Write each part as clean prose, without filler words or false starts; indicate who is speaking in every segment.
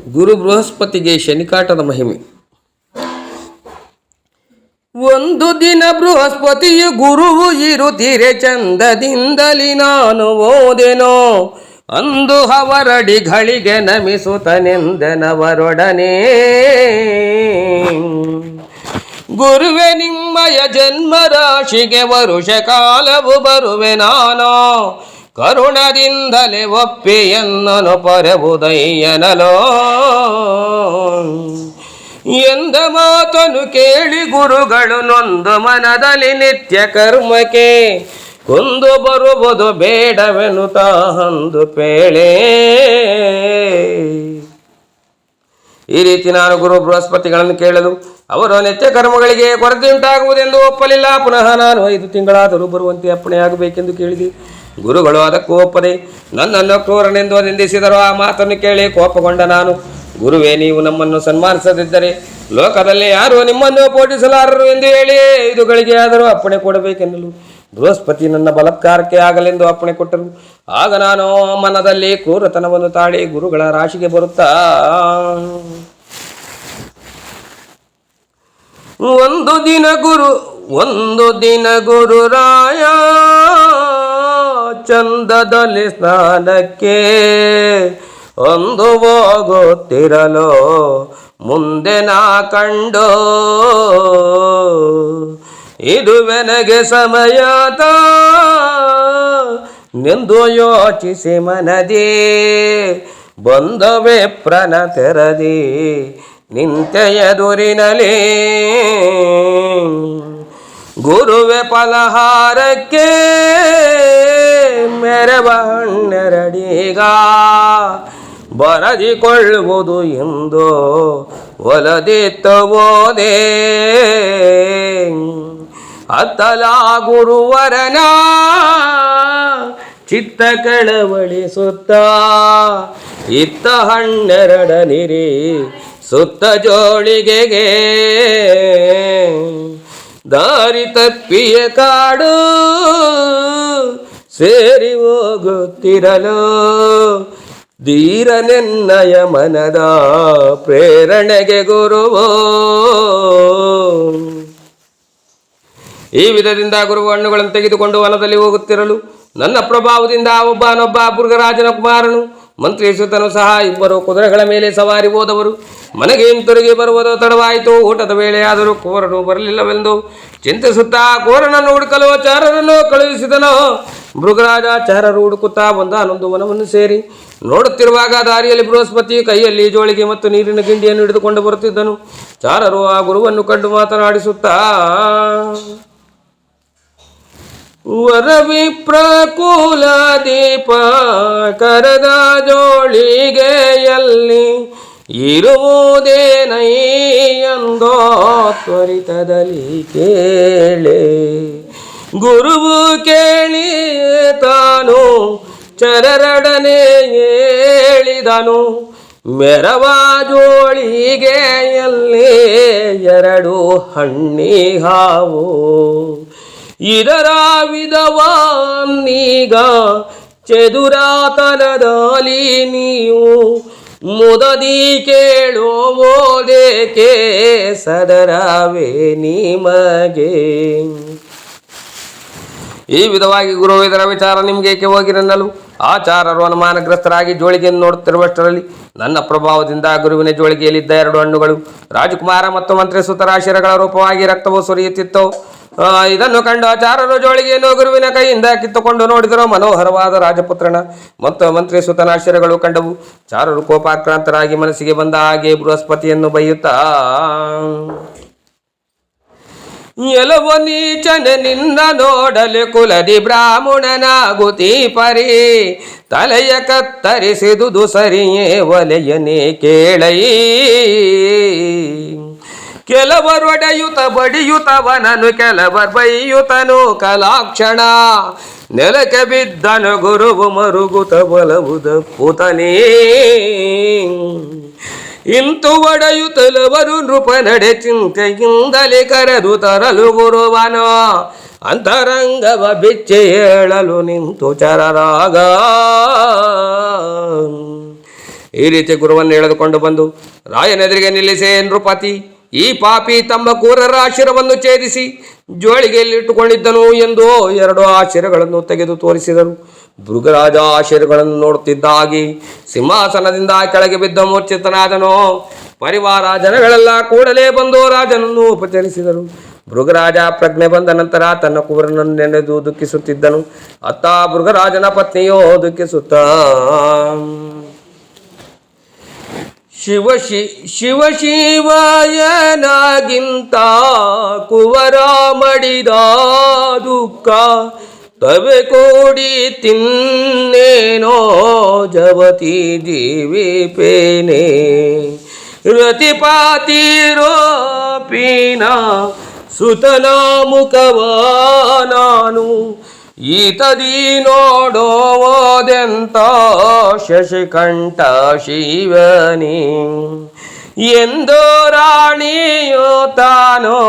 Speaker 1: ಗುರು ಬೃಹಸ್ಪತಿಗೆ ಶನಿಕಾಟದ ಮಹಿಮೆ. ಒಂದು ದಿನ ಬೃಹಸ್ಪತಿಯು ಗುರುವು ಇರುತ್ತೀರೆ ಚಂದದಿಂದಲಿ ನಾನು ಓದೆನೋ. ಅಂದು ಅವರಡಿಗಳಿಗೆ ನಮಿಸುತ್ತನೆಂದನವರೊಡನೆ, ಗುರುವೆ ನಿಮ್ಮಯ ಜನ್ಮ ರಾಶಿಗೆ ವರುಷ ಕಾಲವು ಬರುವೆ ನಾನು. ಕರುಣದಿಂದಲೇ ಒಪ್ಪಿ ಎನ್ನನು ಪರಬುದಯ್ಯನಲೋ. ಎಂದ ಮಾತನು ಕೇಳಿ ಗುರುಗಳು ನೊಂದು ಮನದಲ್ಲಿ ನಿತ್ಯ ಕರ್ಮಕ್ಕೆ ಕೊಂದು ಬರುವುದು ಬೇಡವೆನುತಾ ಹಂದು ಪೇಳೆ. ಈ ರೀತಿ ನಾನು ಗುರು ಬೃಹಸ್ಪತಿಗಳನ್ನು ಕೇಳಲು ಅವರು ನಿತ್ಯ ಕರ್ಮಗಳಿಗೆ ಕೊರತೆ ಉಂಟಾಗುವುದೆಂದು ಒಪ್ಪಲಿಲ್ಲ. ಪುನಃ ನಾನು 5 ತಿಂಗಳಾದರೂ ಬರುವಂತೆ ಅಪ್ಪಣೆಯಾಗಬೇಕೆಂದು ಕೇಳಿದೆ. ಗುರುಗಳು ಅದಕ್ಕೂ ಒಪ್ಪದೆ ನನ್ನನ್ನು ಕ್ರೂರನೆಂದು ನಿಂದಿಸಿದರು. ಆ ಮಾತನ್ನು ಕೇಳಿ ಕೋಪಗೊಂಡ ನಾನು, ಗುರುವೇ, ನೀವು ನಮ್ಮನ್ನು ಸನ್ಮಾನಿಸದಿದ್ದರೆ ಲೋಕದಲ್ಲಿ ಯಾರು ನಿಮ್ಮನ್ನು ಪೋಷಿಸಲಾರರು ಎಂದು ಹೇಳಿ 5 ಗಳಿಗೆ ಆದರೂ ಅಪ್ಪಣೆ ಕೊಡಬೇಕೆನ್ನಲು ಬೃಹಸ್ಪತಿ ನನ್ನ ಬಲಾತ್ಕಾರಕ್ಕೆ ಆಗಲೆಂದು ಅಪ್ಪಣೆ ಕೊಟ್ಟರು. ಆಗ ನಾನು ಮನದಲ್ಲಿ ಕ್ರೂರತನವನ್ನು ತಾಳಿ ಗುರುಗಳ ರಾಶಿಗೆ ಬರುತ್ತಾ, ಒಂದು ದಿನ ಗುರುರಾಯ ಚಂದದಲ್ಲಿ ಸ್ನಾನಕ್ಕೆ ಒಂದು ಹೋಗುತ್ತಿರಲು ಮುಂದೆ ನಾ ಕಂಡು, ಇದುವೆನಗೆ ಸಮಯತ ನೆಂದು ಯೋಚಿಸಿ ಮನದಿ ಬಂದವೆ ಪ್ರನ ತೆರದಿ ನಿಂತ ಎದುರಿನಲಿ. ಗುರುವೆ ಫಲಹಾರಕ್ಕೆ ಮೆರವ ಹಣ್ಣೆರಡೀಗ ಬರದಿಕೊಳ್ಳುವುದು ಎಂದು ಒಲದಿತ್ತು ಓದೆ. ಅತ್ತಲ ಗುರುವರನ ಚಿತ್ತ ಕಳವಳಿಸುತ್ತ ಇತ್ತ ಹಣ್ಣೆರಡನಿರಿ ಸುತ್ತ ಜೋಳಿಗೆಗೆ ದಾರಿ ತಪ್ಪಿಯ ಕಾಡು ಸೇರಿ ಹೋಗುತ್ತಿರಲು ಧೀರನೆನ್ನಯ ಮನದ ಪ್ರೇರಣೆಗೆ ಗುರುವೋ. ಈ ವಿಧದಿಂದ ಗುರುವ ಹಣ್ಣುಗಳನ್ನು ತೆಗೆದುಕೊಂಡು ವನದಲ್ಲಿ ಹೋಗುತ್ತಿರಲು ನನ್ನ ಪ್ರಭಾವದಿಂದ ಒಬ್ಬನೊಬ್ಬ ಭೃಗರಾಜನ ಕುಮಾರನು ಮಂತ್ರಿಸುತನು ಸಹ ಇಬ್ಬರು ಕುದುರೆಗಳ ಮೇಲೆ ಸವಾರಿ ಹೋದವರು. ಮನೆಗೆ ಹಿಂತಿರುಗಿ ಬರುವುದು ತಡವಾಯಿತು. ಊಟದ ವೇಳೆಯಾದರೂ ಕೋರನು ಬರಲಿಲ್ಲವೆಂದು ಚಿಂತಿಸುತ್ತಾ ಕೋರನನ್ನು ಹುಡುಕಲು ಚಾರರನ್ನು ಕಳುಹಿಸಿದನು. ಭೃಗರಾಜ ಚಾರರು ಹುಡುಕುತ್ತಾ ಒಂದಾನೊಂದು ವನವನ್ನು ಸೇರಿ ನೋಡುತ್ತಿರುವಾಗ ದಾರಿಯಲ್ಲಿ ಬೃಹಸ್ಪತಿ ಕೈಯಲ್ಲಿ ಜೋಳಿಗೆ ಮತ್ತು ನೀರಿನ ಗಿಂಡಿಯನ್ನು ಹಿಡಿದುಕೊಂಡು ಬರುತ್ತಿದ್ದನು. ಚಾರರು ಆ ಗುರುವನ್ನು ಕಂಡು ಮಾತನಾಡಿಸುತ್ತಾ, ವರವಿಪ್ರಕುಲ ದೀಪ ಕರದ ಜೋಳಿಗೆಯಲ್ಲಿ ಇರುವುದೇನೈ ಎಂದೋ ತ್ವರಿತದಲ್ಲಿ ಕೇಳೆ. ಗುರುವು ಕೇಳಿ ತಾನು ಚರರಡನೆ ಹೇಳಿದನು, ಮೆರವ ಜೋಳಿಗೆಯಲ್ಲಿ 2 ಹಣ್ಣಿಹಾವು ಇದರ ವಿಧವನ್ನೀಗ ಚದುರಾತನದಲ್ಲಿ ನೀವು ಮುದದಿ ಕೇಳುವುದೇಕೆ ಸದರವೇ ನಿಮಗೆ. ಈ ವಿಧವಾಗಿ ಗುರು ಇದರ ವಿಚಾರ ನಿಮಗೇಕೆ ಹೋಗಿರನ್ನಲು ಆಚಾರರು ಅನುಮಾನಗ್ರಸ್ತರಾಗಿ ಜೋಳಿಗೆಯನ್ನು ನೋಡುತ್ತಿರುವಷ್ಟರಲ್ಲಿ ನನ್ನ ಪ್ರಭಾವದಿಂದ ಗುರುವಿನ ಜೋಳಿಗೆಯಲ್ಲಿದ್ದ 2 ಹಣ್ಣುಗಳು ರಾಜಕುಮಾರ ಮತ್ತು ಮಂತ್ರಿಸುತರ ಶಿರಗಳ ರೂಪವಾಗಿ ರಕ್ತವು ಸುರಿಯುತ್ತಿತ್ತು. ಇದನ್ನು ಕಂಡು ಆಚಾರರು ಜೋಳಿಗೆಯನ್ನು ಗುರುವಿನ ಕೈಯಿಂದ ಕಿತ್ತುಕೊಂಡು ನೋಡಿದರು. ಮನೋಹರವಾದ ರಾಜಪುತ್ರನ ಮತ್ತು ಮಂತ್ರಿಸುತನ ಶಿರಗಳು ಕಂಡವು. ಚಾರರು ಕೋಪಾಕ್ರಾಂತರಾಗಿ ಮನಸ್ಸಿಗೆ ಬಂದ ಹಾಗೆ ಬೃಹಸ್ಪತಿಯನ್ನು ಬೈಯುತ್ತಾ, ಎಲವ ನೀಚನೆ ನಿನ್ನ ನೋಡಲು ಕುಲದಿ ಬ್ರಾಹ್ಮಣನಾಗುತ್ತೀ ಪರಿ, ತಲೆಯ ಕತ್ತರಿಸಿದುದು ಸರಿಯೇ ಒಲೆಯನೇ ಕೇಳೈ. ಕೆಲವರು ಒಡೆಯುತ ಬಡಿಯುತವನನು ಕೆಲವರು ಬೈಯುತನು ಕಲಾಕ್ಷಣ ನೆಲಕ್ಕೆ ಬಿದ್ದನು ಗುರುವು ಮರುಗುತ ಬಲವುದ ಪುತನೇ. ಇಂತು ಒಡೆಯುತ್ತಲವರು ನೃಪ ನಡೆ ಚಿಂತೆಯಿಂದಲೇ ಕರೆದು ತರಲು ಗುರುವನು ಅಂತರಂಗವ ಬಿಚ್ಚಿ ಹೇಳಲು ನಿಂತು ಚರರಾಗ. ಈ ರೀತಿ ಗುರುವನ್ನು ಎಳೆದುಕೊಂಡು ಬಂದು ರಾಯನೆದುರಿಗೆ ನಿಲ್ಲಿಸೆ ನೃಪತಿ, ಈ ಪಾಪಿ ತಮ್ಮ ಕೂರರ ಶಿರವನ್ನು ಛೇದಿಸಿ ಜೋಳಿಗೆಯಲ್ಲಿಟ್ಟುಕೊಂಡಿದ್ದನು ಎಂದು 2 ಶಿರಗಳನ್ನು ತೆಗೆದು ತೋರಿಸಿದರು. ಭೃಗರಾಜ ಆ ಶಿರಗಳನ್ನು ನೋಡುತ್ತಿದ್ದಾಗಿ ಸಿಂಹಾಸನದಿಂದ ಕೆಳಗೆ ಬಿದ್ದ ಮೂರ್ಛಿತನಾದನು. ಪರಿವಾರ ಜನಗಳೆಲ್ಲ ಕೂಡಲೇ ಬಂದು ರಾಜನನ್ನು ಉಪಚರಿಸಿದರು. ಭೃಗರಾಜ ಪ್ರಜ್ಞೆ ಬಂದ ನಂತರ ತನ್ನ ಕುವರನನ್ನು ನೆನೆದು ದುಃಖಿಸುತ್ತಿದ್ದನು. ಅತ್ತ ಭೃಗರಾಜನ ಪತ್ನಿಯೋ ದುಃಖಿಸುತ್ತ ಶಿವಶಿವಯನಾಗಿಂತ ಕುವರ ಮಡಿದ ದುಃಖ ತವೆ ಕೋಡಿ ತಿನ್ನೇನೋ ಜವತಿ ಜೀವಿಪೇನೆ ರತಿಪಾತಿರೋಪಿನ ಸುತನ ಮುಖವ ನಾನು ಈತದಿ ನೋಡೋದೆಂತ ಶಶಿಕಂಠ ಶಿವನಿ ಎಂದೋ ರಾಣಿಯೋ ತಾನೋ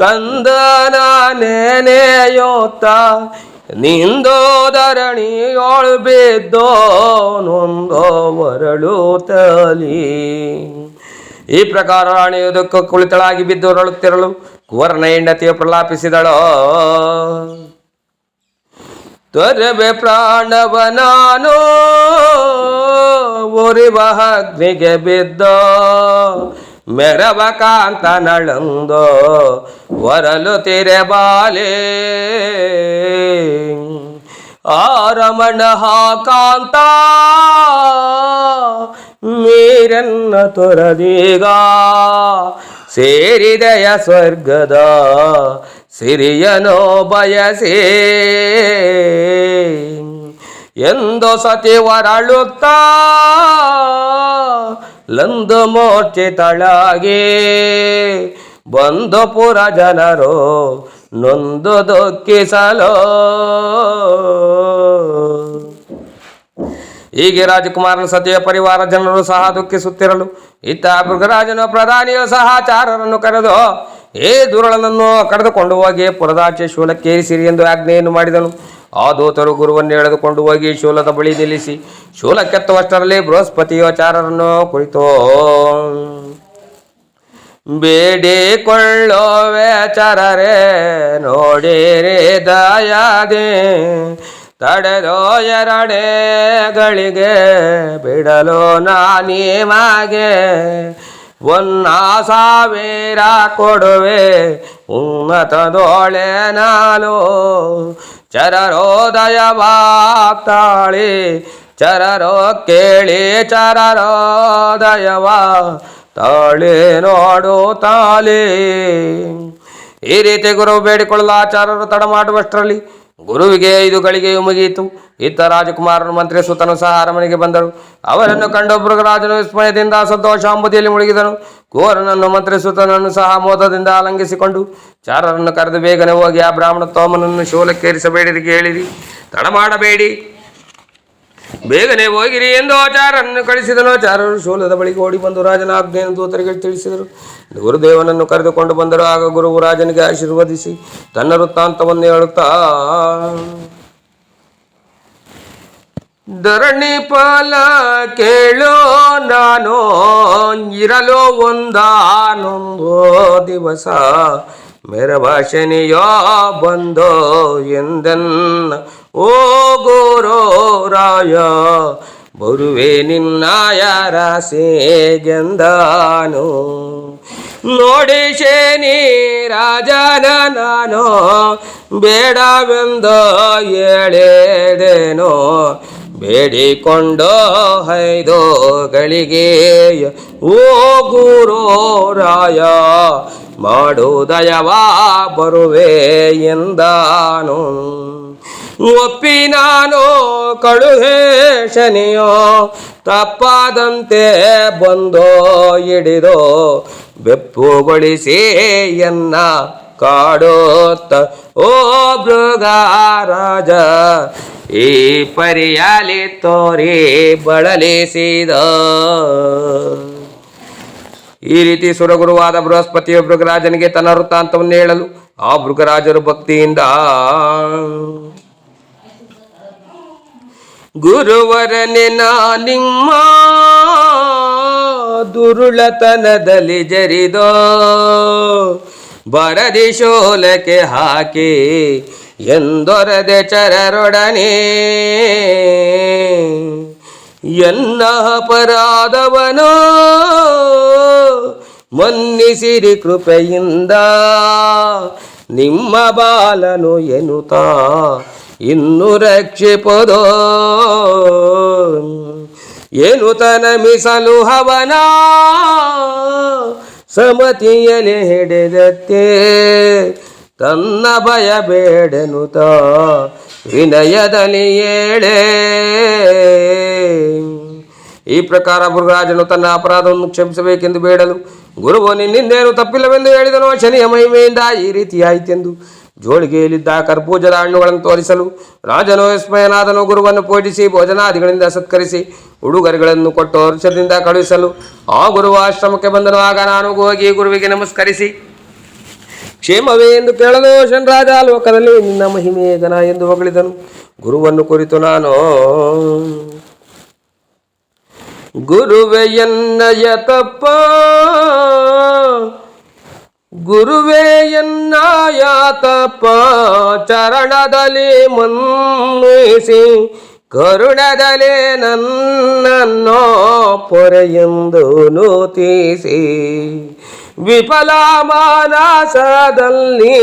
Speaker 1: ಕಂದನ ನೆನೆಯೋತ ನಿಂದೋ ಧರಣಿಯೊಳು ಬಿದ್ದೋ ನೊಂದೋ ವರಳು ತಲಿ. ಈ ಪ್ರಕಾರ ರಾಣಿಯು ದುಃಖ ಕುಳಿತಳಾಗಿ ಬಿದ್ದು ಹೊರಳುತ್ತಿರಲು ಕುವರನ ಹೆಂಡತಿಯು ಪ್ರಲಾಪಿಸಿದಳೋ, ತೊರೆಬೆ ಪ್ರಾಣವ ನಾನು ಉರಿವ ಅಗ್ನಿಗೆ ಬಿದ್ದ ಮೆರವ ಕಾಂತನಳಂದೋ ವರಲು ತಿರೆ ಬಾಲೆ ಆರಮಣ ಕಾಂತ ಮೀರನ್ನ ತೊರದೀಗ ಸೇರಿದೆಯ ಸ್ವರ್ಗದ ಸಿರಿಯನೋ ಬಯಸೇ ಎಂದು ಸತಿ ಹೊರಳುತ್ತ ಲಂದು ಮೂರ್ಛಿತಳಾಗಿ ಬಂದು ಪುರ ಜನರು ನೊಂದು ದುಃಖಿಸಲು. ಹೀಗೆ ರಾಜಕುಮಾರನ ಸತಿಯ ಪರಿವಾರ ಜನರು ಸಹ ದುಃಖಿಸುತ್ತಿರಲು ಇತ್ತ ಭೃಗರಾಜನ ಪ್ರಧಾನಿಯು ಸಹ ಚಾರರನ್ನು ಕರೆದು ಏ ದುರುಳನನ್ನು ಕರೆದುಕೊಂಡು ಹೋಗಿ ಪುರದಾಚೆ ಶೂಲಕ್ಕೇರಿಸಿರಿ ಎಂದು ಆಜ್ಞೆಯನ್ನು ಮಾಡಿದನು. ಆ ದೂತರು ಗುರುವನ್ನು ಎಳೆದುಕೊಂಡು ಹೋಗಿ ಶೂಲದ ಬಳಿ ನಿಲ್ಲಿಸಿ ಶೂಲಕ್ಕೆತ್ತುವಷ್ಟರಲ್ಲಿ ಬೃಹಸ್ಪತಿಯು ಚಾರರನ್ನು ಕುರಿತು ಬೇಡಿಕೊಳ್ಳೋವೆ ಚರರೇ ನೋಡಿರಿ ದಯಾದೆ ತಡೆದೋ 2 ಗಳಿಗೆ ಬಿಡಲು ನಾನಿಮಗೆ 1,000 ಕೊಡುವೆ ಉನ್ನತದೋಳೆ ನಾಲು ಚರರೋದಯವಾಗ್ತಾಳಿ ಚರರೋ ಕೇಳಿ ಚರರೋದಯವ ತಾಳಿ ನೋಡು ತಾಳಿ. ಈ ರೀತಿ ಗುರು ಬೇಡಿಕೊಳ್ಳಲು ಆಚಾರ್ಯರು ತಡ ಮಾಡುವಷ್ಟರಲ್ಲಿ ಗುರುವಿಗೆ 5 ಗಳಿಗೆಯೂ ಮುಗಿಯಿತು. ಇತ್ತ ರಾಜಕುಮಾರನು ಮಂತ್ರಿ ಸುತನು ಸಹ ಅರಮನೆಗೆ ಬಂದರು. ಅವರನ್ನು ಕಂಡು ಭೃಗರಾಜನು ವಿಸ್ಮಯದಿಂದ ಸಂತೋಷಾಂಬುದಿಯಲ್ಲಿ ಮುಳುಗಿದನು. ಕುವರನನ್ನು ಮಂತ್ರಿ ಸುತನನ್ನು ಸಹ ಮೋದದಿಂದ ಆಲಂಗಿಸಿಕೊಂಡು ಚಾರರನ್ನು ಕರೆದು ಬೇಗನೆ ಹೋಗಿ ಆ ಬ್ರಾಹ್ಮಣ ತೋಮನನ್ನು ಶೂಲಕ್ಕೇರಿಸಬೇಡಿರಿ, ಹೇಳಿರಿ, ತಡ ಮಾಡಬೇಡಿ, ಬೇಗನೆ ಹೋಗಿರಿ ಎಂದು ಆಚಾರ್ಯರನ್ನು ಕಳಿಸಿದನು. ಆಚಾರ್ಯರು ಶೂಲದ ಬಳಿಗೆ ಓಡಿ ಬಂದು ರಾಜನ ಆಜ್ಞೆಯನ್ನು ದೂತರಿಗೆ ತಿಳಿಸಿದರು. ಗುರುದೇವನನ್ನು ಕರೆದುಕೊಂಡು ಬಂದರು. ಆಗ ಗುರುವು ರಾಜನಿಗೆ ಆಶೀರ್ವದಿಸಿ ತನ್ನ ವೃತ್ತಾಂತವನ್ನು ಹೇಳುತ್ತಾ, ಧರಣಿ ಫಲ ಕೇಳೋ ನಾನು ಇರಲು ಒಂದಾನೊಂದೋ ದಿವಸ ಮೇರ ಭಾಷಣಿಯೋ ಬಂದೋ ಎಂದೆನ್ನ ಓ ಗುರು ರಾಯ ಬರುವೆ ನಿನ್ನಾಯ ರಾಸೆಗೆಂದಾನು ನೋಡಿ ಶನಿ ರಾಜನ ನಾನು ಬೇಡವೆಂದು ಹೇಳಿದೆನೋ ಬೇಡಿಕೊಂಡು 5 ಗಳಿಗೆ ಓ ಗುರು ರಾಯ ಮಾಡುದಯವ ಬರುವೆ ಎಂದಾನು ಒಪ್ಪಿ ನಾನು ಕಳುಹೆ ಶನಿಯೋ ತಪ್ಪಾದಂತೆ ಬಂದೋ ಹಿಡಿದೋ ಬೆಪ್ಪುಗೊಳಿಸಿ ಎನ್ನ ಕಾಡೋತ್ತ ಓ ಭೃಗರಾಜ ಈ ಪರಿಯಾಲಿ ತೋರಿ ಬಳಲಿಸಿದ. ಈ ರೀತಿ ಸುರಗುರುವಾದ ಬೃಹಸ್ಪತಿಯು ಭೃಗರಾಜನಿಗೆ ತನ್ನ ವೃತ್ತಾಂತವನ್ನು ಹೇಳಲು ಆ ಭೃಗರಾಜರು ಭಕ್ತಿಯಿಂದ ಗುರುವರನೆ ನಿಮ್ಮ ದುರುಳತನದಲ್ಲಿ ಜರಿದೋ ಬರದಿ ಶೋಲಕ್ಕೆ ಹಾಕಿ ಎಂದೊರದೆ ಚರರೊಡನೆ ಎನ್ನ ಅಪರಾಧವನೋ ಮನ್ನಿಸಿರಿ ಕೃಪೆಯಿಂದ ನಿಮ್ಮ ಬಾಲನು ಎನ್ನುತ್ತಾ ಇನ್ನು ರಕ್ಷಿಪದೋ ಎನ್ನುತ್ತ ನಮಿಸಲು ಹವನ ಸಮತಿಯಲಿ ಹಿಡಿದತ್ತೆ ತನ್ನ ಭಯ ಬೇಡನುತ ವಿನಯದಲ್ಲಿ ಏಳೆ. ಈ ಪ್ರಕಾರ ಭೃಗರಾಜನು ತನ್ನ ಅಪರಾಧವನ್ನು ಕ್ಷಮಿಸಬೇಕೆಂದು ಬೇಡಲು ಗುರುವು ನಿನ್ನಿಂದೇನು ತಪ್ಪಿಲ್ಲವೆಂದು ಹೇಳಿದನು. ಶನಿಯ ಮಹಿಮೆಯಿಂದ ಈ ರೀತಿಯಾಯಿತೆಂದು ಜೋಳಿಗೆಯಲ್ಲಿದ್ದ ಕರ್ಪೂಜದ ಹಣ್ಣುಗಳನ್ನು ತೋರಿಸಲು ರಾಜನು ವಿಸ್ಮಯನಾದನು. ಗುರುವನ್ನು ಪೂಜಿಸಿ ಭೋಜನಾದಿಗಳಿಂದ ಸತ್ಕರಿಸಿ ಉಡುಗೊರೆಗಳನ್ನು ಕೊಟ್ಟು ಹರ್ಷದಿಂದ ಕಳುಹಿಸಲು ಆ ಗುರುವ ಆಶ್ರಮಕ್ಕೆ ಬಂದನು. ಆಗ ನಾನು ಹೋಗಿ ಗುರುವಿಗೆ ನಮಸ್ಕರಿಸಿ ಕ್ಷೇಮವೇ ಎಂದು ಕೇಳಲು ಶನರಾಜ ಲೋಕದಲ್ಲಿ ನಿನ್ನ ಮಹಿಮೆಯೇ ಘನ ಎಂದು ಹೊಗಳಿದನು. ಗುರುವನ್ನು ಕುರಿತು ನಾನು ಗುರುವೆ ಎನ್ನಯ ತಪ್ಪ ಗುರುವೇ ಎನ್ನಾಯ ತಪ್ಪ ಚರಣದಲ್ಲಿ ಮನ್ನಿಸಿ ಕರುಣದಲ್ಲಿ ನನ್ನನ್ನೋ ಪೊರೆಯೆಂದು ನೂತಿಸಿ ವಿಫಲ ಮಾನಸದಲ್ಲಿ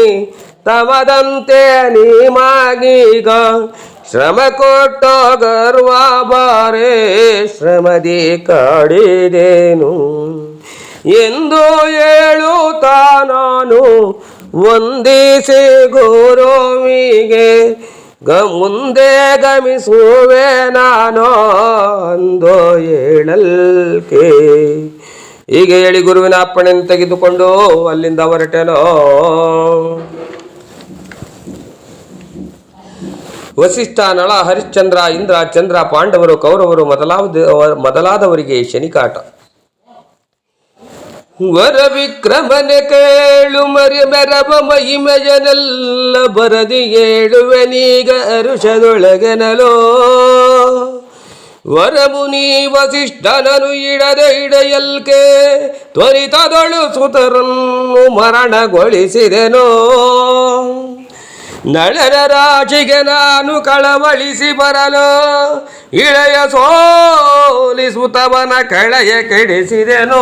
Speaker 1: ತವದಂತೆ ನಿಮಗೀಗ ಶ್ರಮ ಕೊಟ್ಟೋ ಗರ್ವ ಬಾರೆ ಶ್ರಮದಿ ಕಾಡಿದೇನು ಎಂದು ಹೇಳುತ್ತಾ ನಾನು ವಂದಿಸಿ ಗುರುವಿಗೆ ಮುಂದೆ ಗಮಿಸುವೆ ನಾನು ಅಂದೋ ಹೇಳಲ್ಕೆ. ಹೀಗೆ ಹೇಳಿ ಗುರುವಿನ ಅಪ್ಪಣೆಯನ್ನು ತೆಗೆದುಕೊಂಡು ಅಲ್ಲಿಂದ ಹೊರಟೆನೋ. ವಸಿಷ್ಠ, ನಳ, ಹರಿಶ್ಚಂದ್ರ, ಇಂದ್ರ, ಚಂದ್ರ, ಪಾಂಡವರು, ಕೌರವರು ಮೊದಲಾದವರಿಗೆ ಶನಿಕಾಟ. ವರ ವಿಕ್ರಮನೆ ಕೇಳು ಮೆರವ ಮಹಿಮೆಯನೆಲ್ಲ ಬರದಿ ಹೇಳುವೆನೀಗ ಅರುಷದೊಳಗೆನಲೋ. ವರಮುನಿ ವಸಿಷ್ಠನನು ಹಿಡೆಯಲ್ಕೆ ತ್ವರಿತದೊಳು ಸುತರನ್ನು ಮರಣಗೊಳಿಸಿದೆನೋ. ನಳನ ರಾಶಿಗೆ ನಾನು ಕಳವಳಿಸಿ ಬರಲು ಇಳೆಯ ಸೋಲಿಸುತ್ತವನ ಕಳೆಯ ಕೆಡಿಸಿದೆನೋ.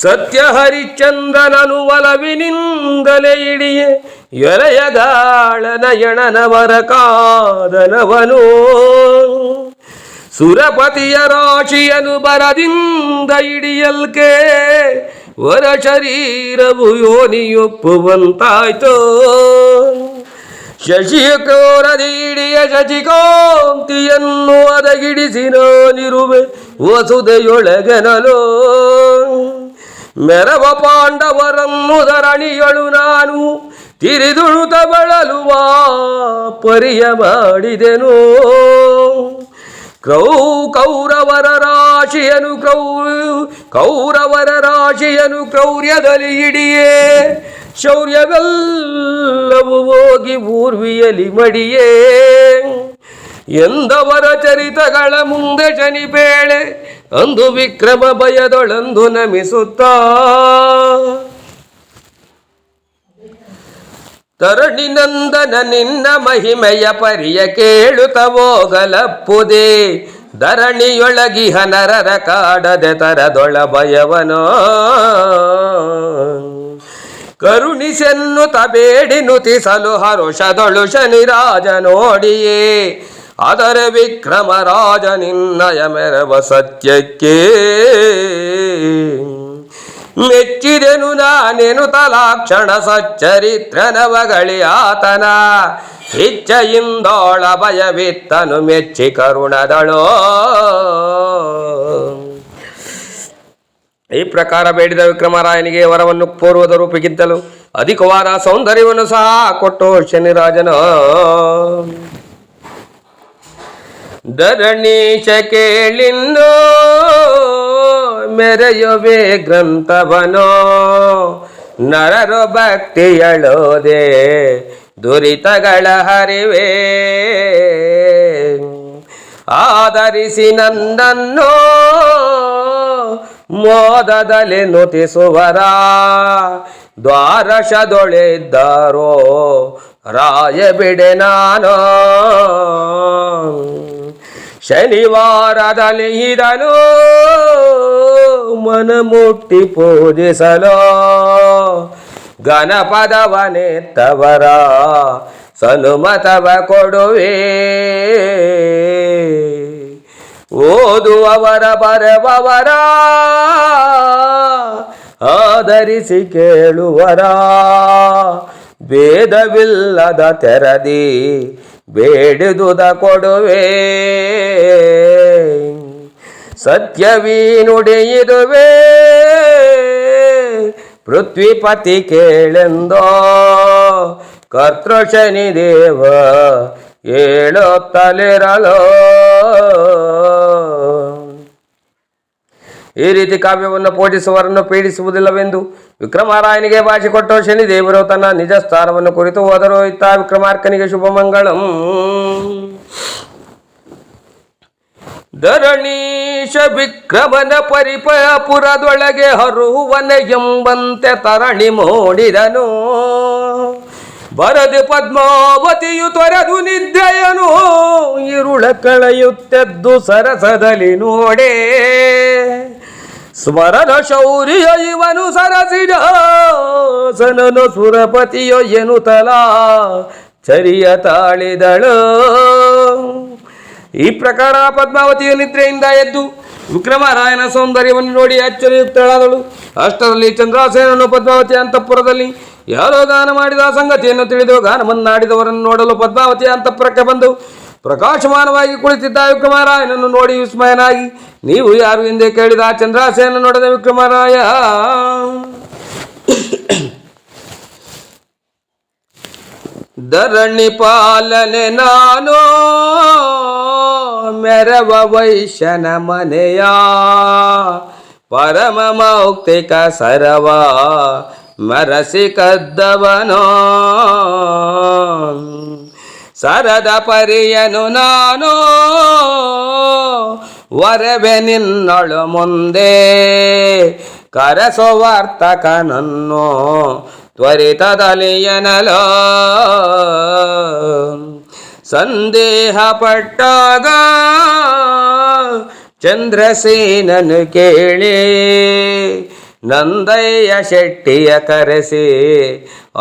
Speaker 1: ಸತ್ಯ ಹರಿಶ್ಚಂದ್ರನನು ಒಲವಿನಿಂದಲೇ ಹಿಡಿಯೆ ಎಲೆಯಗಾಳನ ಎಣನವರ ಕಾದನವನು. ಸುರಪತಿಯ ರಾಶಿಯನು ಬರದಿಂದ ಹಿಡಿಯಲ್ಕೆ ವರ ಶರೀರವು ಯೋನಿಯೊಪ್ಪುವಂತಾಯ್ತು. ಶಶಿಯ ಕ್ರೋರದಿಡಿಯ ಶಶಿಕಾಂತಿಯನ್ನು ಅದಗಿಡಿಸಿ ನಾನಿರುವೆ ವಸುದೆಯೊಳಗೆನಲು. ಮೆರವ ಪಾಂಡವರನ್ನು ಧರಣಿಯಳು ನಾನು ತಿರಿದುಳುತ ಬಳಲುವ ಪರಿಯ ಮಾಡಿದೆನು. ಕೌರವರ ರಾಶಿಯನು ಕ್ರೌರ್ಯದಲ್ಲಿ ಹಿಡಿಯೇ ಶೌರ್ಯವೆಲ್ಲವೂ ಹೋಗಿ ಊರ್ವಿಯಲಿ ಮಡಿಯೇ. ಎಂದವರ ಚರಿತಗಳ ಮುಂದೆ ಶನಿಬೇಳೆ ಅಂದು ವಿಕ್ರಮ ಭಯದೊಳಂದು ನಮಿಸುತ್ತಾ ತರಣಿ ನಂದನ ನಿನ್ನ ಮಹಿಮೆಯ ಪರಿಯ ಕೇಳುತ್ತ ಹೋಗಲಪ್ಪುದೇ. ಧರಣಿಯೊಳಗಿಹ ನರರ ಕಾಡದೆ ತರದೊಳ ಭಯವನೋ. ಕರುಣಿಸೆನ್ನು ತಬೇಡಿ ನುತಿಸಲು ಹರುಷದೊಳು ಶನಿರಾಜ ನೋಡಿಯೇ. ಅದರ ವಿಕ್ರಮ ರಾಜ ನಿನ್ನಯ ಮೆರವ ಸತ್ಯಕ್ಕೆ ಮೆಚ್ಚಿದೆನು ನಾನೆನು ತಲಾಕ್ಷಣ ಸಚ್ಚರಿತ್ರ ನವಗಳಿ ಆತನ. ಇಚ್ಛೆಯಿಂದೋಳ ಭಯವಿತ್ತನು ಮೆಚ್ಚಿ ಕರುಣದಳೋ. ಈ ಪ್ರಕಾರ ಬೇಡಿದ ವಿಕ್ರಮರಾಯನಿಗೆ ವರವನ್ನು ಪೂರ್ವದ ರೂಪಿಗಿದ್ದಲು ಅಧಿಕವಾದ ಸೌಂದರ್ಯವನ್ನು ಸಹ ಕೊಟ್ಟು ಶನಿರಾಜನ ಧರಣೀಶ ಕೇಳಿನ್ನೋ ಮೆರೆಯುವೆ ಗ್ರಂಥವನೋ. ನರರು ಭಕ್ತಿಯಳೋದೆ ದುರಿತಗಳ ಹರಿವೆ. ಆಧರಿಸಿ ನನ್ನನ್ನು ಮೋದದಲ್ಲಿ ನುತಿಸುವರ ದ್ವಾರಶದೊಳಿದ್ದಾರೋ ರಾಯ ಬಿಡೆ ನಾನು ಶನಿವಾರದಲ್ಲಿ ಇದನು ಮನಮುಟ್ಟಿ ಪೂಜಿಸಲು ಗಣಪದವನೆತ್ತವರ ಸನುಮತವ ಕೊಡುವೆ ಓದುವವರ ಬರೆಬವರ ಆಧರಿಸಿ ಕೇಳುವರ ಭೇದವಿಲ್ಲದ ತೆರದಿ ಬೇಡಿದುದ ಕೊಡುವೆ ಸತ್ಯವೀ ನುಡಿಯಿರುವೆ ಪೃಥ್ವಿಪತಿ ಕೇಳೆಂದೋ ಕರ್ತೃ ಶನಿದೇವ ಹೇಳುತ್ತಲಿರಲು. ಈ ರೀತಿ ಕಾವ್ಯವನ್ನು ಪೋಷಿಸುವವರನ್ನು ಪೀಡಿಸುವುದಿಲ್ಲವೆಂದು ವಿಕ್ರಮರಾಯನಿಗೆ ಭಾಷೆ ಕೊಟ್ಟು ಶನಿದೇವರು ತನ್ನ ನಿಜ ಸ್ಥಾನವನ್ನು ಕುರಿತು ಹೋದರು. ಇತ್ತ ವಿಕ್ರಮಾರ್ಕನಿಗೆ ಶುಭ ಮಂಗಳಂ. ಧರಣೀಶ ವಿಕ್ರಮನ ಪರಿಪುರದೊಳಗೆ ಹರುವನ ಎಂಬಂತೆ ತರಣಿ ಮೂಡಿದನು. ಬರದೆ ಪದ್ಮಾವತಿಯು ತೊರೆದು ನಿದ್ರೆಯನು ಇರುಳ ಕಳೆಯುತ್ತೆದ್ದು ಸರಸದಲ್ಲಿ ನೋಡೆ ಸ್ಮರಣ ಶೌರ್ಯ ಇವನು ಸರಸಿದ ಸನನು ಸುರಪತಿಯೋ ಎನ್ನುತ್ತಲ ಚರಿಯ ತಾಳಿದಳು. ಈ ಪ್ರಕಾರ ಪದ್ಮಾವತಿಯು ನಿದ್ರೆಯಿಂದ ಎದ್ದು ವಿಕ್ರಮರಾಯನ ಸೌಂದರ್ಯವನ್ನು ನೋಡಿ ಆಶ್ಚರ್ಯಯುಕ್ತಳಾದಳು. ಅಷ್ಟರಲ್ಲಿ ಚಂದ್ರಾಸೇನನು ಪದ್ಮಾವತಿಯ ಅಂತಃಪುರದಲ್ಲಿ ಯಾರೋ ಗಾನ ಮಾಡಿದ ಸಂಗತಿಯನ್ನು ತಿಳಿದು ಗಾನವನ್ನಾಡಿದವರನ್ನು ನೋಡಲು ಪದ್ಮಾವತಿಯ ಅಂತಃಪುರಕ್ಕೆ ಬಂದು ಪ್ರಕಾಶಮಾನವಾಗಿ ಕುಳಿತಿದ್ದ ವಿಕ್ರಮರಾಯನನ್ನು ನೋಡಿ ವಿಸ್ಮಯನಾಗಿ ನೀವು ಯಾರು ಎಂದೇ ಕೇಳಿದ. ಚಂದ್ರಾಸೇನ ನೋಡಿದ ವಿಕ್ರಮರಾಯ ಧರಣಿ ಪಾಲನೆ ನಾನು ಮೆರವ ವೈಶ್ಯನ ಮನೆಯ ಪರಮ ಮೌಕ್ತಿಕ ಸರವ ಮರಸಿ ಕದ್ದವನೋ ಸರದ ಪರಿಯನು ನಾನು ವರವೆ ನಿನ್ನಳು ಮುಂದೆ ಕರೆಸುವರ್ತಕನನ್ನು ತ್ವರಿತದಲಿಯನಲೋ ಸಂದೇಹ ಪಟ್ಟಾಗ ಚಂದ್ರಸೇನನು ಕೇಳಿ ನಂದಯ್ಯ ಶೆಟ್ಟಿಯ ಕರೆಸಿ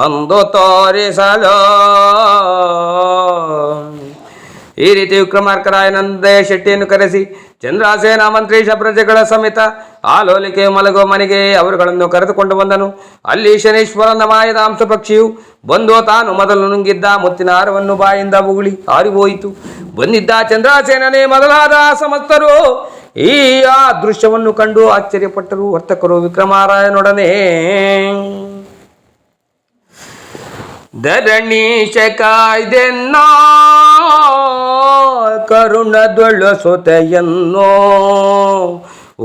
Speaker 1: ಅಂದು ತೋರಿಸಲು. ಈ ರೀತಿ ವಿಕ್ರಮಾರ್ಕರಾಯ ನಂದಯ್ಯ ಶೆಟ್ಟಿಯನ್ನು ಕರೆಸಿ ಚಂದ್ರಾಸೇನ ಮಂತ್ರೀಶ ಪ್ರಜೆಗಳ ಸಮೇತ ಆಲೋಲಿಕೆ ಮಲಗುವ ಮನೆಗೆ ಅವರುಗಳನ್ನು ಕರೆದುಕೊಂಡು ಬಂದನು. ಅಲ್ಲಿ ಶನೀಶ್ವರನ ಮಾಯದ ಅಂಶ ಪಕ್ಷಿಯು ಬಂದು ತಾನು ಮೊದಲು ನುಂಗಿದ್ದ ಮುತ್ತಿನ ಹಾರವನ್ನು ಬಾಯಿಂದ ಬುಗುಳಿ ಹಾರಿಹೋಯಿತು. ಬಂದಿದ್ದ ಚಂದ್ರಾಸೇನನೇ ಮೊದಲಾದ ಸಮಸ್ತರು ಈ ಆ ದೃಶ್ಯವನ್ನು ಕಂಡು ಆಶ್ಚರ್ಯಪಟ್ಟರು. ವರ್ತಕರು ವಿಕ್ರಮರಾಯನೊಡನೆ ಧರಣೀಶ ಕಾಯ್ದೆನ್ನ ಕರುಣದೊಳು ಸುತೆಯನ್ನು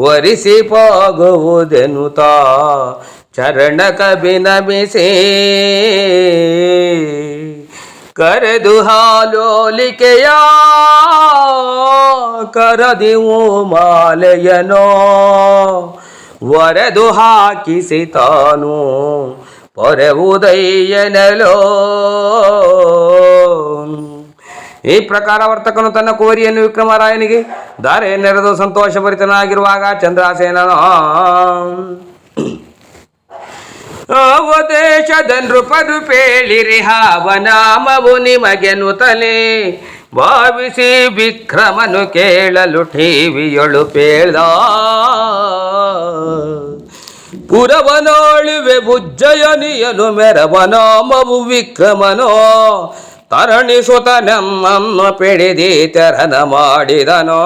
Speaker 1: ವರಿಸಿ ಹೋಗುವುದೆನುತ ಚರಣ ಕಬಿನಮಿಸಿ ಕರೆದು ಹಾಲೋಲಿಕೆಯ ಕರದಿವು ಮಾಲೆಯನೋ ವರೆದು ಹಾಕಿಸಿ ತಾನು ಪೊರೆವುದಯ್ಯನಲೋ. ಈ ಪ್ರಕಾರ ವರ್ತಕನು ತನ್ನ ಕೋರಿಯನ್ನು ವಿಕ್ರಮರಾಯನಿಗೆ ಧಾರೆಯನ್ನೆರೆದು ಸಂತೋಷಭರಿತನಾಗಿರುವಾಗ ಚಂದ್ರಾಸೇನನು ಅವದೇಶದ ನೃಪರು ಪೇಳಿರಿ ಹಾವನಾಮವು ನಿಮಗೆನುತಲೆ ಭಾವಿಸಿ ವಿಕ್ರಮನು ಕೇಳಲು ಠೇವಿಯೊಳು ಪೇಳ್ದ ಪುರವನಾಳುವೆ ಬುಜ್ಜಯನಿಯನು ಮೆರವನಾಮವು ವಿಕ್ರಮನೋ ತರಣಿಸುತ್ತ ನಮ್ಮನ್ನು ಪಿಡಿದಿ ತೆರನ ಮಾಡಿದನೋ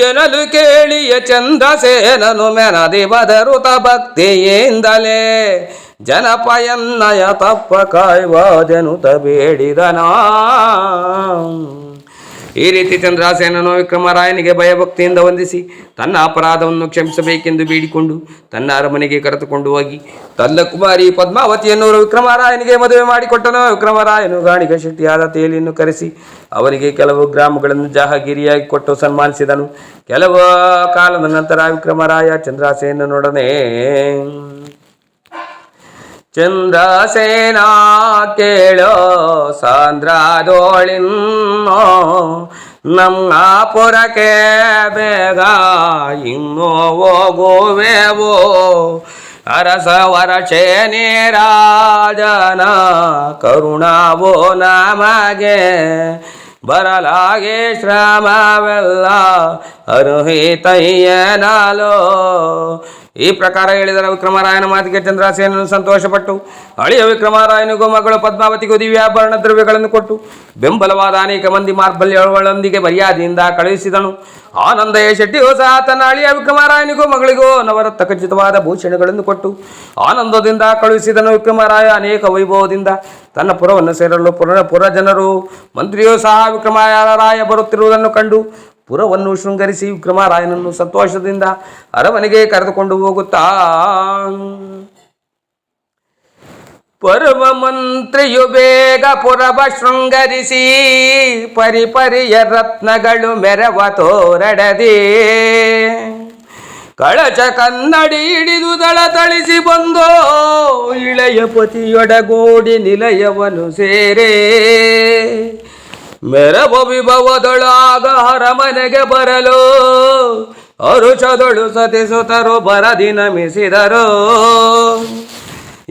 Speaker 1: ಎನಲು ಕೇಳಿಯ ಚಂದ್ರಸೇನನು ಮೆನದಿ ಬದರುತ ಭಕ್ತಿಯಿಂದಲೇ ಜನಪಯನ್ನಯ ತಪ್ಪ ಕಾಯ್ವಾದೆನುತ ಬೇಡಿದನ. ಈ ರೀತಿ ಚಂದ್ರಸೇನನು ವಿಕ್ರಮರಾಯನಿಗೆ ಭಯಭಕ್ತಿಯಿಂದ ವಂದಿಸಿ ತನ್ನ ಅಪರಾಧವನ್ನು ಕ್ಷಮಿಸಬೇಕೆಂದು ಬೇಡಿಕೊಂಡು ತನ್ನ ಅರಮನೆಗೆ ಕರೆದುಕೊಂಡು ಹೋಗಿ ತನ್ನ ಕುಮಾರಿ ಪದ್ಮಾವತಿಯನ್ನು ವಿಕ್ರಮರಾಯನಿಗೆ ಮದುವೆ ಮಾಡಿಕೊಟ್ಟನು. ವಿಕ್ರಮರಾಯನು ಗಾಣಿಗ ಶೆಟ್ಟಿಯಾದ ತೇಲಿಯನ್ನು ಕರೆಸಿ ಅವನಿಗೆ ಕೆಲವು ಗ್ರಾಮಗಳನ್ನು ಜಾಹಗೀರಿಯಾಗಿ ಕೊಟ್ಟು ಸನ್ಮಾನಿಸಿದನು. ಕೆಲವು ಕಾಲದ ನಂತರ ವಿಕ್ರಮರಾಯ ಚಂದ್ರಸೇನನೊಡನೆ ಚಂದ್ರಸೇನ ಕೇಳೋ ಸಾಂದ್ರದೋಳಿನ್ನೋ ನಮ್ಮ ಪುರಕ್ಕೆ ಬೇಗ ಇನ್ನೂ ಹೋಗುವೆವೋ ಅರಸವರ ಸೇನೆ ರಾಜನ ಕರುಣಾವೋ ನಮಗೆ ಬರಲಾಗೆ ಶ್ರಮವೆಲ್ಲ ಅರುಹಿತಯ್ಯನಲೋ. ಈ ಪ್ರಕಾರ ಹೇಳಿದರ ವಿಕ್ರಮರಾಯನ ಮಾತಿಗೆ ಚಂದ್ರಸೇನನು ಸಂತೋಷಪಟ್ಟು ಅಳಿಯ ವಿಕ್ರಮರಾಯನಿಗೂ ಮಗಳು ಪದ್ಮಾವತಿಗೂ ದಿವ್ಯಾಭರಣ ದ್ರವ್ಯಗಳನ್ನು ಕೊಟ್ಟು ಬೆಂಬಲವಾದ ಅನೇಕ ಮಂದಿ ಮಾರ್ಬಲ್ಯಗಳೊಂದಿಗೆ ಮರ್ಯಾದೆಯಿಂದ ಕಳುಹಿಸಿದನು. ಆನಂದಯ್ಯ ಶೆಟ್ಟಿಯು ಸಹ ತನ್ನ ಅಳಿಯ ವಿಕ್ರಮರಾಯನಿಗೂ ಮಗಳಿಗೂ ನವರತ್ನ ಖಚಿತವಾದ ಭೂಷಣಗಳನ್ನು ಕೊಟ್ಟು ಆನಂದದಿಂದ ಕಳುಹಿಸಿದನು. ವಿಕ್ರಮರಾಯ ಅನೇಕ ವೈಭವದಿಂದ ತನ್ನ ಪುರವನ್ನು ಸೇರಲು ಪುರ ಜನರು ಮಂತ್ರಿಯೂ ಸಹ ವಿಕ್ರಮರಾಯ ಬರುತ್ತಿರುವುದನ್ನು ಕಂಡು ಪುರವನ್ನು ಶೃಂಗರಿಸಿ ವಿಕ್ರಮರಾಯನನ್ನು ಸಂತೋಷದಿಂದ ಅರಮನೆಗೆ ಕರೆದುಕೊಂಡು ಹೋಗುತ್ತಾ ಪರಮ ಮಂತ್ರಿಯು ಬೇಗ ಪುರವ ಶೃಂಗರಿಸಿ ಪರಿಪರಿಯ ರತ್ನಗಳು ಮೆರವ ತೋರಡದೆ ಕಳಚ ಕನ್ನಡಿ ಹಿಡಿದು ದಳ ತಳಿಸಿ ಬಂದೋ ಇಳೆಯ ಪತಿಯೊಡಗೂಡಿ ನಿಲಯವನು ಸೇರೆ ಮೆರವ ವಿಭವದೊಳಾಗ ಅರಮನೆಗೆ ಬರಲು ಅರುಚದೊಳು ಸತಿಸುತ್ತರು ಬರದಿ ನಮಿಸಿದರು.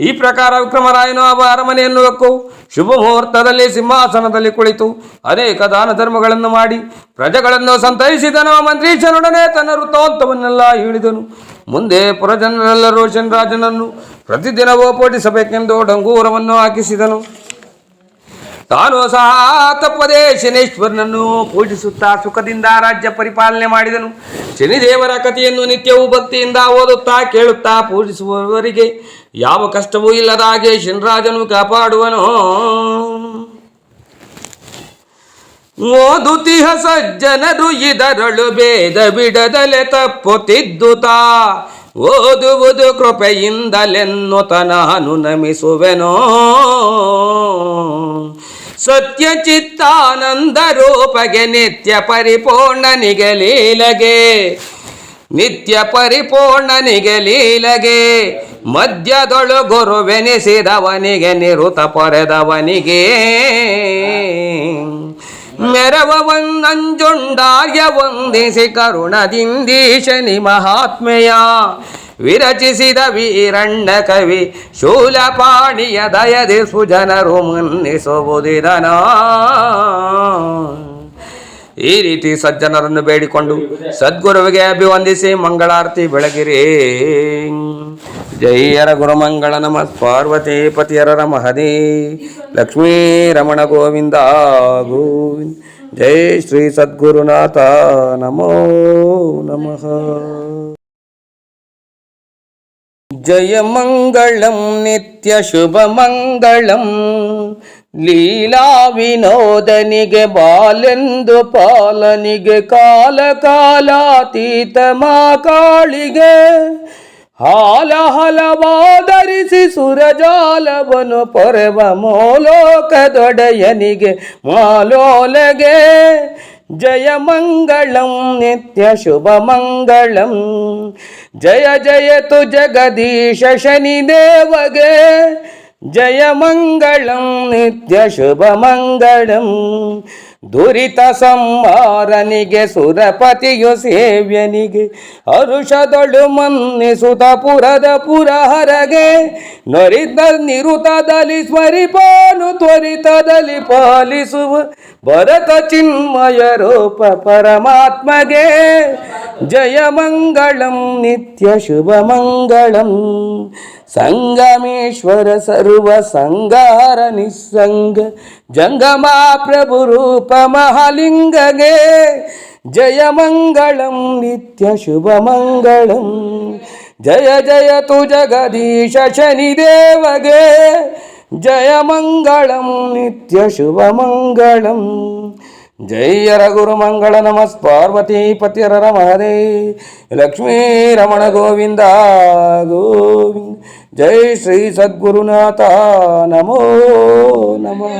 Speaker 1: ಈ ಪ್ರಕಾರ ವಿಕ್ರಮರಾಯನು ಅರಮನೆಯನ್ನು ಹೊಕ್ಕು ಶುಭ ಮುಹೂರ್ತದಲ್ಲಿ ಸಿಂಹಾಸನದಲ್ಲಿ ಕುಳಿತು ಅನೇಕ ದಾನ ಧರ್ಮಗಳನ್ನು ಮಾಡಿ ಪ್ರಜೆಗಳನ್ನು ಸಂತೈಸಿದನು. ಮಂತ್ರೀಶನೊಡನೆ ತನ್ನ ವೃತ್ತಾಂತವನ್ನೆಲ್ಲ ಹೇಳಿದನು. ಮುಂದೆ ಪುರಜನರೆಲ್ಲರೂ ಶನರಾಜನನ್ನು ಪ್ರತಿದಿನವೂ ಪೋಟಿಸಬೇಕೆಂದು ಡಂಗೂರವನ್ನು ಹಾಕಿಸಿದನು. ತಾನು ಸಹ ತಪ್ಪದೇ ಶನೇಶ್ವರನನ್ನು ಪೂಜಿಸುತ್ತಾ ಸುಖದಿಂದ ರಾಜ್ಯ ಪರಿಪಾಲನೆ ಮಾಡಿದನು. ಶನಿದೇವರ ಕಥೆಯನ್ನು ನಿತ್ಯವೂ ಭಕ್ತಿಯಿಂದ ಓದುತ್ತಾ ಕೇಳುತ್ತಾ ಪೂಜಿಸುವವರಿಗೆ ಯಾವ ಕಷ್ಟವೂ ಇಲ್ಲದ ಹಾಗೆ ಶನಿರಾಜನು ಕಾಪಾಡುವನು. ಓದುತಿಹ ಸಜ್ಜನರು ಇದರಳು ಭೇದ ಬಿಡದಲೆ ತಪ್ಪುತ್ತಿದ್ದುತ್ತಾ ಓದುವುದು ಕೃಪೆಯಿಂದಲೆನ್ನುತ ನಾನು ನಮಿಸುವೆನೋ. ಸತ್ಯ ಚಿತ್ತಾನಂದ ರೂಪಗೆ ನಿತ್ಯ ಪರಿಪೂರ್ಣನಿಗೆ ಲೀಲಗೆ ನಿತ್ಯ ಪರಿಪೂರ್ಣನಿಗೆ ಲೀಲಗೆ ಮಧ್ಯದೊಳು ಗುರುವೆನಿಸಿದವನಿಗೆ ನಿರುತ ಪೊರೆದವನಿಗೆ ಮೆರವವನ್ನಂಜುಂಡಾರ್ಯ ವಂದಿಸಿ ಕರುಣದಿಂದೀಶನಿ ಮಹಾತ್ಮೆಯ ವಿರಚಿಸಿದ ವೀರಣ್ಣ ಕವಿ ಶೂಲಪಾಣಿಯ ದಯದಿ ಸುಜನರು ಮನ್ನಿಸುವುದಿದನ. ಈ ರೀತಿ ಸಜ್ಜನರನ್ನು ಬೇಡಿಕೊಂಡು ಸದ್ಗುರುವಿಗೆ ಅಭಿವಂದಿಸಿ ಮಂಗಳಾರತಿ ಬೆಳಗಿರಿ. ಜೈಯರ ಗುರುಮಂಗಳ ನಮ ಪಾರ್ವತಿ ಪತಿಯರ ಮಹದೇ ಲಕ್ಷ್ಮೀ ರಮಣ ಗೋವಿಂದ ಗೋವಿಂದ. ಜೈ ಶ್ರೀ ಸದ್ಗುರುನಾಥ ನಮೋ ನಮಃ. ಜಯ ಮಂಗಳಂ ನಿತ್ಯ ಶುಭ ಮಂಗಳಂ ಲೀಲಾ ವಿನೋದನಿಗೆ ಬಾಲೆಂದು ಪಾಲನಿಗೆ ಕಾಲ ಕಾಲಾತೀತ ಮಾ ಕಾಳಿಗೆ ಹಾಲ ಹಲವಾದರಿಸಿ ಸುರಜಾಲವನು ಪೊರೆವ ಮೋಲೋಕದೊಡೆಯನಿಗೆ ಮಾಲೋಲಗೆ ಜಯ ಮಂಗಳಂ ನಿತ್ಯ ಶುಭ ಮಂಗಳಂ. ಜಯ ಜಯತು ಜಗದೀಶ ಶನಿದೇವಗೆ ಜಯ ಮಂಗಳಂ ನಿತ್ಯ ಶುಭ ಮಂಗಳಂ. ದುರಿತ ಸಂಹಾರನಿಗೆ ಸುರಪತಿಯು ಸೇವ್ಯನಿಗೆ ಹರುಷದೊಳು ಮನ್ನಿಸುತ ಪುರದ ಪುರಹರಗೆ ನೊರಿತ ನಿರುತದಲ್ಲಿ ಸ್ಮರಿಪಾನು ತ್ವರಿತದಲ್ಲಿ ಪಾಲಿಸುವ ಭರತ ಚಿನ್ಮಯ ರೂಪ ಪರಮಾತ್ಮಗೆ ಜಯ ಮಂಗಳಂ ನಿತ್ಯ ಶುಭ ಮಂಗಳಂ. ಸಂಗಮೇಶ್ವರ ಸರ್ವ ಸಂಗಾರ ನಿಸ್ಸಂಗ ಜಂಗಮ ಪ್ರಭು ರೂಪ ಮಹಾಲಿಂಗಗೆ ಜಯ ಮಂಗಳಂ ನಿತ್ಯ ಶುಭ ಮಂಗಳಂ. ಜಯ ಜಯತು ಜಗದೀಶ ಶನಿದೇವಗೆ ಜಯ ಮಂಗಳಂ ನಿತ್ಯ ಶುಭ ಮಂಗಳಂ. ಜಯ ರಘುರು ಮಂಗಳ ನಮಸ್ ಪಾರ್ವತಿ ಪತಿಯರ ಮಹದೇ ಲಕ್ಷ್ಮೀ ರಮಣ ಗೋವಿಂದ ಗೋವಿಂದ ಜೈ ಶ್ರೀ ಸದ್ಗುರುನಾಥ ನಮೋ ನಮಃ.